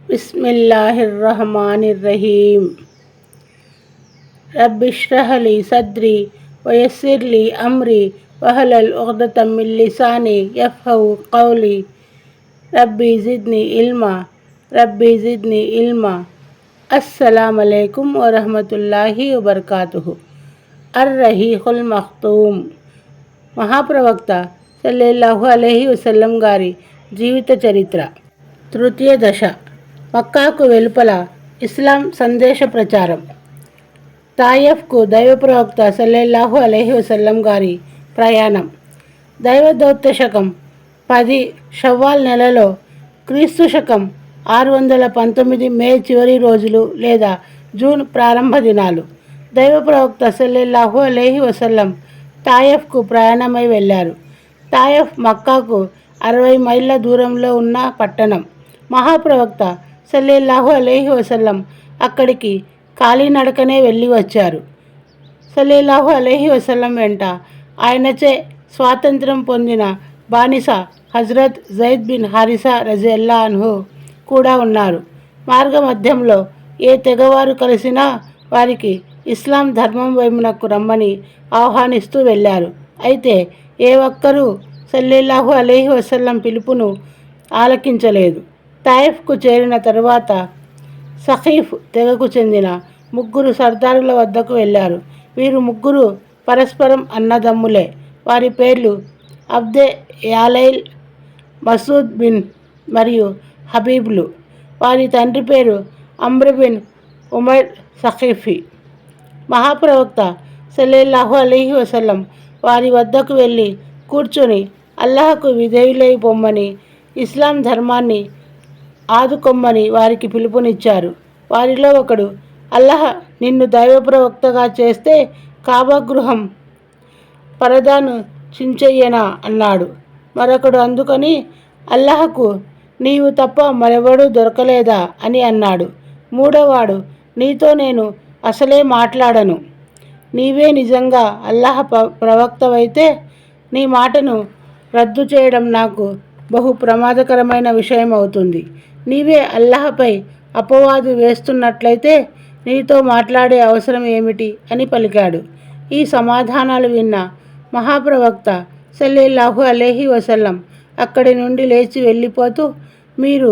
बिस्मिल्लाहिर्रहमानिर्रहीम। रब्बिश्रह ली सद्री वयस्सिर ली अम्री वहलल उक़दतम मिन लिसानी यफ़क़हू क़ौली। रब्बी ज़िदनी इल्मा। अस्सलामु अलैकुम व रहमतुल्लाहि व बरकातुहू। अर्रहीक़ुल मख़्तूम। మహాప్రవక్త సల్లల్లాహు అలైహి వసల్లం గారి జీవిత చరిత్ర. తృతీయ దశ. మక్కాకు వెలుపల ఇస్లాం సందేశ ప్రచారం. తాయిఫ్కు దైవ ప్రవక్త సల్లల్లాహు అలైహి వసల్లం గారి ప్రయాణం. దైవదౌత్య శకం 10 షవ్వాల్ నెలలో క్రీస్తు శకం 619 మే చివరి రోజులు లేదా జూన్ ప్రారంభ దినాలు. దైవ ప్రవక్త సల్లల్లాహు అలైహి వసల్లం తాయిఫ్కు ప్రయాణమై వెళ్ళారు. తాయిఫ్ మక్కాకు 60 మైళ్ళ దూరంలో ఉన్న పట్టణం. మహాప్రవక్త సల్లల్లాహు అలైహి వసల్లం అక్కడికి కాలినడకనే వెళ్ళి వచ్చారు. సల్లల్లాహు అలైహి వసల్లం వెంట ఆయనచే స్వాతంత్రం పొందిన బానిస హజ్రత్ జైద్ బిన్ హారిసా రజియల్లాహు అన్హు కూడా ఉన్నారు. మార్గ మధ్యంలో ఏ తెగవారు కలిసినా వారికి ఇస్లాం ధర్మం వైపునకు రమ్మని ఆహ్వానిస్తూ వెళ్ళారు. అయితే ఏ ఒక్కరూ సల్లల్లాహు అలైహి వసల్లం పిలుపును ఆలకించలేదు. తాయిఫ్కు చేరిన తరువాత సఖీఫ్ తెగకు చెందిన 3 సర్దారుల వద్దకు వెళ్ళారు. వీరు 3 పరస్పరం అన్నదమ్ములే. వారి పేర్లు అబ్దే యాలైల్, మసూద్ బిన్ మరియు హబీబ్లు. వారి తండ్రి పేరు అమ్ర్ బిన్ ఉమైర్ సఖీఫీ. మహాప్రవక్త సల్లల్లాహు అలైహి వసల్లం వారి వద్దకు వెళ్ళి కూర్చొని అల్లాహకు విధేయులై పొమ్మని, ఇస్లాం ధర్మాన్ని ఆదుకొమ్మని వారికి పిలుపునిచ్చారు. వారిలో ఒకడు, అల్లాహ్ నిన్ను దైవ ప్రవక్తగా చేస్తే కాబా గృహం పరదాను చించెయ్యనా అన్నాడు. మరొకడు అందుకని, అల్లాహకు నీవు తప్ప మరెవడూ దొరకలేదా అని అన్నాడు. మూడోవాడు, నీతో నేను అసలే మాట్లాడను. నీవే నిజంగా అల్లాహ్ ప్రవక్తవైతే నీ మాటను రద్దు చేయడం నాకు బహు ప్రమాదకరమైన విషయం అవుతుంది. నీవే అల్లాహ్పై అపవాదు వేస్తున్నట్లయితే నీతో మాట్లాడే అవసరం ఏమిటి అని పలికాడు. ఈ సమాధానాలు విన్న మహాప్రవక్త సల్లల్లాహు అలైహి వసల్లం అక్కడి నుండి లేచి వెళ్ళిపోతూ, మీరు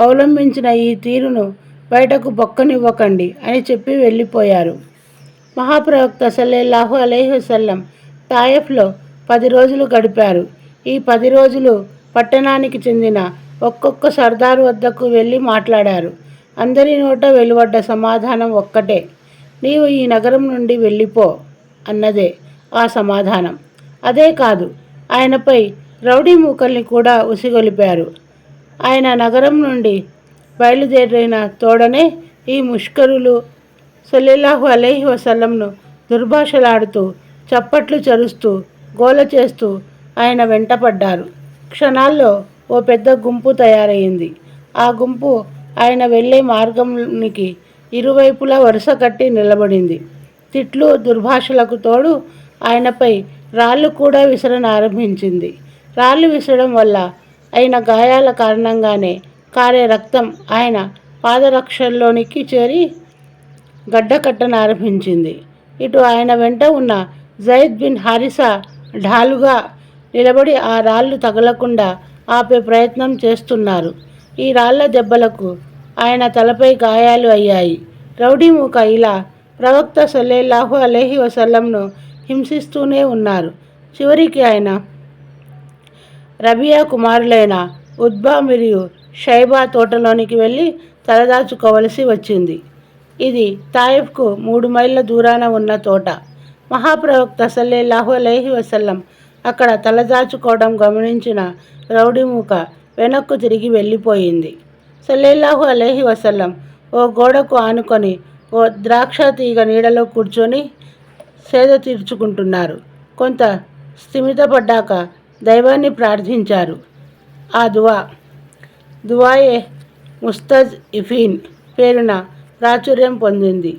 అవలంబించిన ఈ తీరును బయటకు పొక్కనివ్వకండి అని చెప్పి వెళ్ళిపోయారు. మహాప్రవక్త సల్లల్లాహు అలైహి వసల్లం తాయిఫ్లో 10 రోజులు గడిపారు. ఈ 10 రోజులు పట్టణానికి చెందిన ఒక్కొక్క సర్దారు వద్దకు వెళ్ళి మాట్లాడారు. అందరి నోట వెలువడ్డ సమాధానం ఒక్కటే, నీవు ఈ నగరం నుండి వెళ్ళిపో అన్నదే ఆ సమాధానం. అదే కాదు, ఆయనపై రౌడీ మూకల్ని కూడా ఉసిగొలిపారు. ఆయన నగరం నుండి బయలుదేరిన తోడనే ఈ ముష్కరులు సల్లల్లాహు అలైహి వసల్లంను దుర్భాషలాడుతూ, చప్పట్లు చరుస్తూ, గోల చేస్తూ ఆయన వెంటపడ్డారు. క్షణాల్లో ఓ పెద్ద గుంపు తయారైంది. ఆ గుంపు ఆయన వెళ్ళే మార్గానికి ఇరువైపులా వరుస కట్టి నిలబడింది. తిట్లు, దుర్భాషలకు తోడు ఆయనపై రాళ్ళు కూడా విసరనారంభించింది. రాళ్ళు విసరడం వల్ల అయిన గాయాల కారణంగానే కారే రక్తం ఆయన పాదరక్షల్లోనికి చేరి గడ్డకట్టనారంభించింది. ఇటు ఆయన వెంట ఉన్న జైద్ బిన్ హారిసా ఢాలుగా నిలబడి ఆ రాళ్ళు తగలకుండా ఆపే ప్రయత్నం చేస్తున్నారు. ఈ రాళ్ల దెబ్బలకు ఆయన తలపై గాయాలు అయ్యాయి. రౌడీ మూక ఇలా ప్రవక్త సల్లల్లాహు అలైహి వసల్లంను హింసిస్తూనే ఉన్నారు. చివరికి ఆయన రబియా కుమారులైన ఉత్బా మరియు షైబా తోటలోనికి వెళ్ళి తలదాచుకోవలసి వచ్చింది. ఇది తాయిఫ్కు 3 మైళ్ళ దూరాన ఉన్న తోట. మహాప్రవక్త సల్లల్లాహు అలైహి వసల్లం అక్కడ తలదాచుకోవడం గమనించిన రౌడీ మూక వెనక్కు తిరిగి వెళ్ళిపోయింది. సల్లల్లాహు అలైహి వసల్లం ఓ గోడకు ఆనుకొని ఓ ద్రాక్ష తీగ నీడలో కూర్చొని సేద తీర్చుకుంటున్నారు. కొంత స్థిమితపడ్డాక దైవాన్ని ప్రార్థించారు. ఆ దువాయే ముస్తజ్ ఇఫీన్ పేరున ప్రాచుర్యం పొందింది.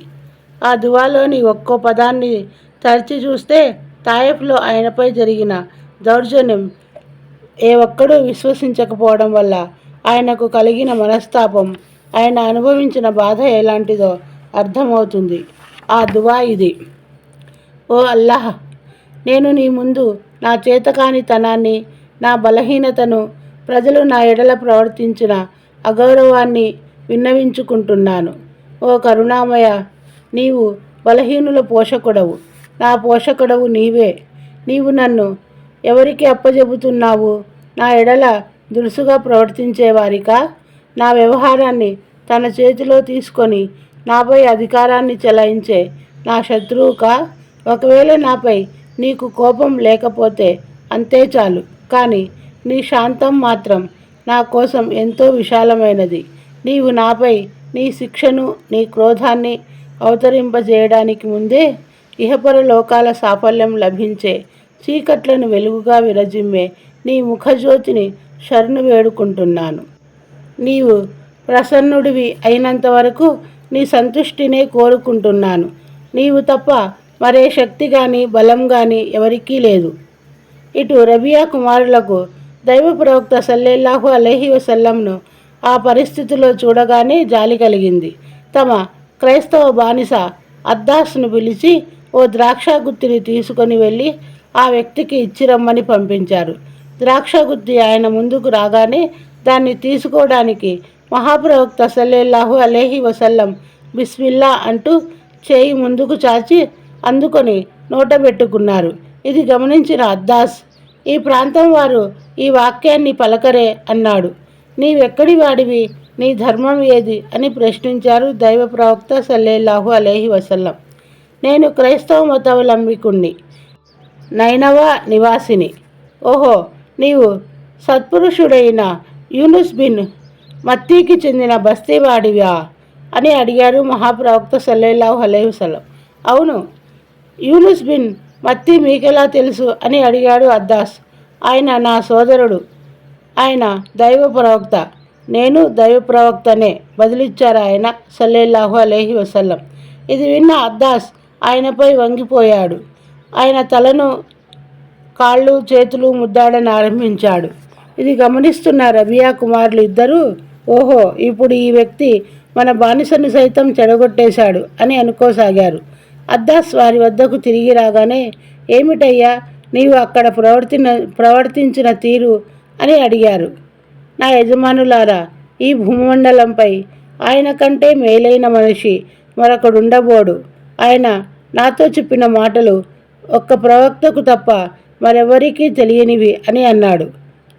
ఆ దువాలోని ఒక్కో పదాన్ని తరచి చూస్తే తాయిఫ్లో ఆయనపై జరిగిన దౌర్జన్యం ఏ ఒక్కడూ విశ్వసించకపోవడం వల్ల ఆయనకు కలిగిన మనస్తాపం ఆయన అనుభవించిన బాధ ఎలాంటిదో అర్థమవుతుంది. ఆ దువా ఇది: ఓ అల్లాహ్, నేను నీ ముందు నా చేతకానితనాన్ని, నా బలహీనతను, ప్రజలు నా ఎడల ప్రవర్తించిన అగౌరవాన్ని విన్నవించుకుంటున్నాను. ఓ కరుణామయ, నీవు బలహీనుల పోషకుడవు, నా పోషకుడవు నీవే. నీవు నన్ను ఎవరికి అప్పజెబుతున్నావు? నా ఎడల దురుసుగా ప్రవర్తించేవారికా? నా వ్యవహారాన్ని తన చేతిలో తీసుకొని నాపై అధికారాన్ని చెలాయించే నా శత్రువుకా? ఒకవేళ నాపై నీకు కోపం లేకపోతే అంతే చాలు, కానీ నీ శాంతం మాత్రం నా కోసం ఎంతో విశాలమైనది. నీవు నాపై నీ శిక్షను, నీ క్రోధాన్ని అవతరింపజేయడానికి ముందే ఇహపర లోకాల సాఫల్యం లభించే చీకట్లను వెలుగుగా విరజిమ్మే నీ ముఖజ్యోతిని శరణు వేడుకుంటున్నాను. నీవు ప్రసన్నుడివి అయినంత వరకు నీ సంతుష్టినే కోరుకుంటున్నాను. నీవు తప్ప మరే శక్తి కానీ బలం కానీ ఎవరికీ లేదు. ఇటు రబియా కుమారులకు దైవ ప్రవక్త సల్లల్లాహు అలైహి వసల్లంను ఆ పరిస్థితిలో చూడగానే జాలి కలిగింది. తమ క్రైస్తవ బానిస అద్దాస్ను పిలిచి ఓ ద్రాక్ష గుత్తిని తీసుకొని వెళ్ళి ఆ వ్యక్తికి ఇచ్చిరమ్మని పంపించారు. ద్రాక్ష గుత్తి ఆయన ముందుకు రాగానే దాన్ని తీసుకోవడానికి మహాప్రవక్త సల్లల్లాహు అలైహి వసల్లం బిస్మిల్లా అంటూ చేయి ముందుకు చాచి అందుకొని నోట పెట్టుకున్నారు. ఇది గమనించిన అద్దాస్, ఈ ప్రాంతం వారు ఈ వాక్యాన్ని పలకరే అన్నాడు. నీవెక్కడి వాడివి, నీ ధర్మం ఏది అని ప్రశ్నించారు దైవ ప్రవక్త సల్లల్లాహు అలైహి వసల్లం. నేను క్రైస్తవ మతావలంబికుణ్ణి, నైనవా నివాసిని. ఓహో, నీవు సత్పురుషుడైన యూనుస్ బిన్ మత్తీకి చెందిన బస్తీవాడివా అని అడిగారు మహాప్రవక్త సల్లల్లాహు అలైహి వసల్లం. అవును. యూనుస్ బిన్ మత్తీ మీకెలా తెలుసు అని అడిగాడు అద్దాస్. ఆయన నా సోదరుడు, ఆయన దైవ ప్రవక్త, నేను దైవ ప్రవక్తనే బదిలిచ్చారు ఆయన సల్లల్లాహు అలైహి వసల్లం. ఇది విన్న అద్దాస్ ఆయనపై వంగిపోయాడు. ఆయన తలను, కాళ్ళు, చేతులు ముద్దాడని ఆరంభించాడు. ఇది గమనిస్తున్న రబియా కుమారులు ఇద్దరూ, ఓహో, ఇప్పుడు ఈ వ్యక్తి మన బానిసను సైతం చెడగొట్టేశాడు అని అనుకోసాగారు. అద్దాస్ వారి వద్దకు తిరిగి రాగానే, ఏమిటయ్యా నీవు అక్కడ ప్రవర్తించిన తీరు అని అడిగారు. నా యజమానులారా, ఈ భూమండలంపై ఆయన కంటే మేలైన మనిషి మరొకడుండబోడు. ఆయన నాతో చెప్పిన మాటలు ఒక్క ప్రవక్తకు తప్ప మరెవరికీ తెలియనివి అని అన్నాడు.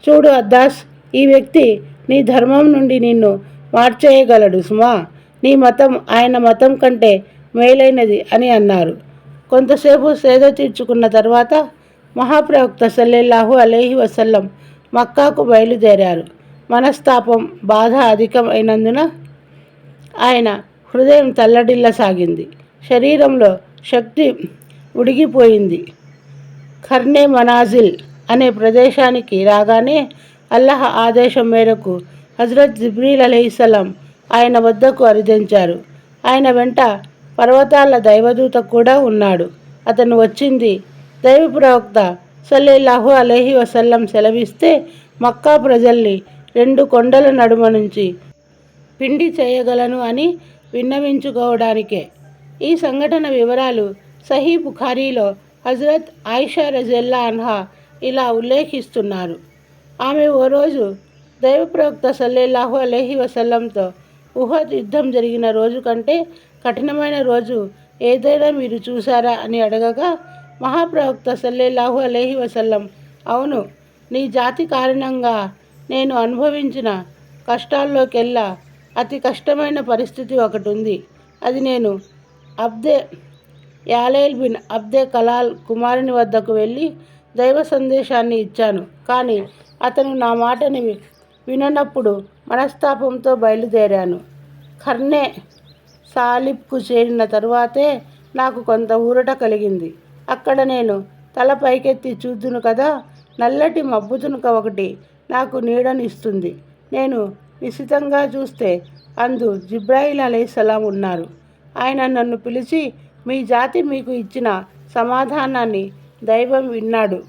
చూడు అద్దాస్, ఈ వ్యక్తి నీ ధర్మం నుండి నిన్ను మార్చేయగలడు సుమా. నీ మతం ఆయన మతం కంటే మేలైనది అని అన్నారు. కొంతసేపు సేద తీర్చుకున్న తర్వాత మహాప్రవక్త సల్లల్లాహు అలైహి వసల్లం మక్కాకు బయలుదేరారు. మనస్తాపం, బాధ అధికమైనందున ఆయన హృదయం తల్లడిల్లసాగింది. శరీరంలో శక్తి ఉడిగిపోయింది. ఖర్నే మనాజిల్ అనే ప్రదేశానికి రాగానే అల్లాహ్ ఆదేశం మేరకు హజరత్ జిబ్రీల్ అలైహిస్సలాం ఆయన వద్దకు అరుదించారు. ఆయన వెంట పర్వతాల దైవదూత కూడా ఉన్నాడు. అతను వచ్చింది దైవ ప్రవక్త సల్లల్లాహు అలైహి వసల్లం సెలవిస్తే మక్కా ప్రజల్ని 2 కొండల నడుమ నుంచి పిండి చేయగలను అని విన్నవించుకోవడానికే. ఈ సంఘటన వివరాలు సహీ బుఖారీలో హజరత్ ఆయిషా రజియల్లాహు అన్హా ఇలా ఉల్లేఖిస్తున్నారు. ఆమె ఓ రోజు దైవ ప్రవక్త సల్లల్లాహు అలైహి వసల్లంతో ఉహద్ యుద్ధం జరిగిన రోజు కంటే కఠినమైన రోజు ఏదైనా మీరు చూసారా అని అడగగా మహాప్రవక్త సల్లల్లాహు అలైహి వసల్లం, అవును, నీ జాతి కారణంగా నేను అనుభవించిన కష్టాల్లోకెల్లా అతి కష్టమైన పరిస్థితి ఒకటి ఉంది. అది నేను అబ్దే యాలైల్ బిన్ అబ్దే కలాల్ కుమారుని వద్దకు వెళ్ళి దైవ సందేశాన్ని ఇచ్చాను. కానీ అతను నా మాటని విననప్పుడు మనస్తాపంతో బయలుదేరాను. ఖర్నే సాలిబ్కు చేరిన తరువాతే నాకు కొంత ఊరట కలిగింది. అక్కడ నేను తల పైకెత్తి చూద్దును కదా, నల్లటి మబ్బుతునుక ఒకటి నాకు నీడనిస్తుంది. నేను నిశితంగా చూస్తే అందు జిబ్రాయిల్ అలైహిస్సలాం ఉన్నారు. ఆయన నన్ను పిలిచి, మీ జాతి మీకు ఇచ్చిన సమాధానాన్ని దైవం విన్నాడు.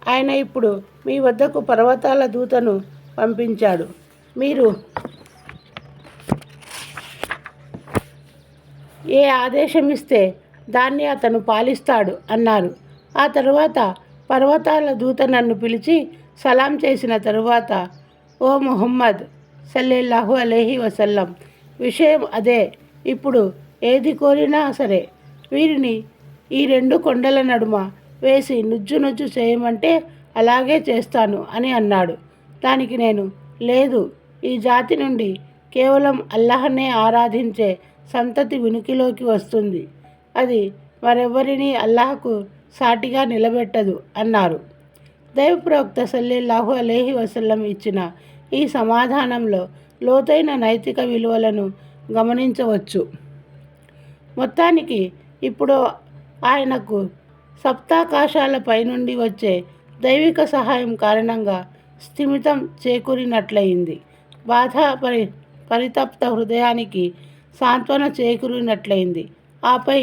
ఆయన ఇప్పుడు మీ వద్దకు పర్వతాల దూతను పంపించాడు. మీరు ఏ ఆదేశం ఇస్తే దాన్ని అతను పాలిస్తాడు అన్నారు. ఆ తరువాత పర్వతాల దూత నన్ను పిలిచి సలాం చేసిన తరువాత, ఓ ముహమ్మద్ సల్లెల్లాహు అలైహి వసల్లం, విషయం అదే. ఇప్పుడు ఏది కోరినా సరే వీరిని ఈ 2 కొండల నడుమ వేసి నుజ్జు నుజ్జు చేయమంటే అలాగే చేస్తాను అని అన్నాడు. దానికి నేను, లేదు, ఈ జాతి నుండి కేవలం అల్లాహ్నే ఆరాధించే సంతతి ఉనికిలోకి వస్తుంది. అది మరెవ్వరినీ అల్లాహ్కు సాటిగా నిలబెట్టదు అన్నారు. దైవ ప్రవక్త సల్లెల్లాహు అలైహి వసల్లం ఇచ్చిన ఈ సమాధానంలో లోతైన నైతిక విలువలను గమనించవచ్చు. మొత్తానికి ఇప్పుడు ఆయనకు సప్తాకాశాల పైనుండి వచ్చే దైవిక సహాయం కారణంగా స్థిమితం చేకూరినట్లయింది. పరితప్త హృదయానికి సాంత్వన చేకూరినట్లయింది. ఆపై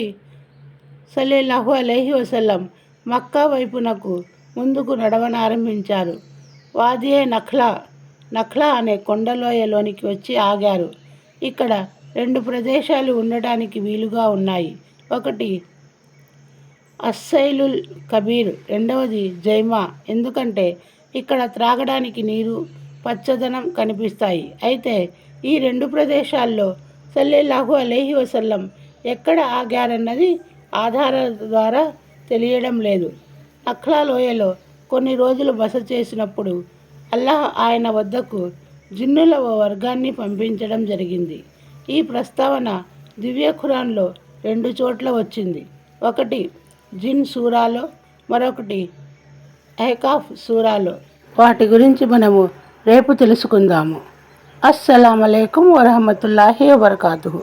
సల్లెల్లాహు అలైహి వసల్లం మక్కా వైపునకు ముందుకు నడవనారంభించారు. వాదియే నఖ్లా అనే కొండలోయలోనికి వచ్చి ఆగారు. ఇక్కడ 2 ప్రదేశాలు ఉండటానికి వీలుగా ఉన్నాయి. ఒకటి అస్సైలుల్ కబీర్, రెండవది జైమా. ఎందుకంటే ఇక్కడ త్రాగడానికి నీరు, పచ్చదనం కనిపిస్తాయి. అయితే ఈ 2 ప్రదేశాల్లో సల్లెల్లాహు అలైహి వసల్లం ఎక్కడ ఆగారన్నది ఆధారాల ద్వారా తెలియడం లేదు. నఖ్లా లోయలో కొన్ని రోజులు బస చేసినప్పుడు అల్లాహ్ ఆయన వద్దకు జిన్నుల ఓ వర్గాన్ని పంపించడం జరిగింది. ఈ ప్రస్తావన దివ్య ఖురాన్లో 2 చోట్ల వచ్చింది. ఒకటి జిన్ సూరాలో, మరొకటి అహ్కాఫ్ సూరాలో. వాటి గురించి మనము రేపు తెలుసుకుందాము. అస్సలాము అలైకుం వరహమతుల్లాహి వబర్కాతుహు.